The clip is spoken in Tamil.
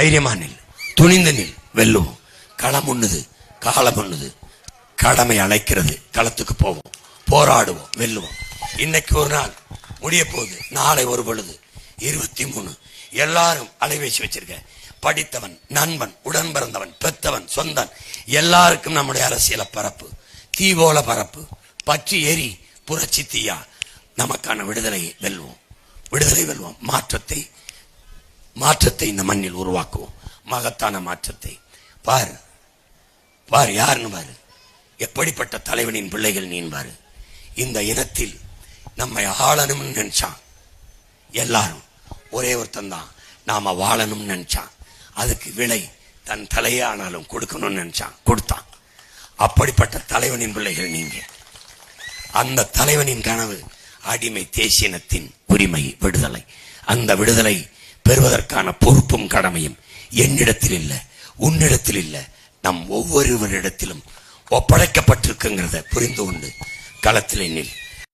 தைரியமா நில், துணிந்து நில், வெல்லுவோம். களம் ஒண்ணுது, காலம் ஒண்ணுது, கடமை அழைக்கிறது. களத்துக்கு போவோம், போராடுவோம், வெல்லுவோம். இன்னைக்கு ஒரு நாள் முடிய போகுது, நாளை ஒரு பொழுது. 23 எல்லாரும் அலைபேசி வச்சிருக்க, படித்தவன், நண்பன், உடன் பிறந்தவன், பெத்தவன், சொந்தன், எல்லாருக்கும் நம்முடைய அரசியல பரப்பு, தீ போல பரப்பு, பற்றி எரி, புரட்சி தீயா. நமக்கான விடுதலை வெல்வோம், விடுதலை வெல்வோம். மாற்றத்தை இந்த மண்ணில் உருவாக்குவோம், மகத்தான மாற்றத்தை. பாரு பாரு, யாருன்னு பாரு, எப்படிப்பட்ட தலைவனின் பிள்ளைகள் நீ பாரு. இந்த இனத்தில் நம்மை ஆளணும்னு நினைச்சான் எல்லாரும், ஒரே ஒருத்தன் தான் நாம வாழணும்னு நினைச்சான். அதுக்கு விலை தன் தலையே ஆனாலும் கொடுக்கணும்னு நினைச்சான், கொடுத்தான். அப்படிப்பட்ட தலைவனின் பிள்ளைகள் நீங்க. அந்த தலைவனின் கனவு அடிமை தேசியனத்தின் உரிமை, விடுதலை. அந்த விடுதலை பெறுவதற்கான பொறுப்பும் கடமையும் என்னிடத்தில் இல்ல, உன்னிடத்தில் இல்ல, நம் ஒவ்வொருவரிடத்திலும் ஒப்படைக்கப்பட்டிருக்குங்கிறத புரிந்து கொண்டு களத்தில் நில்.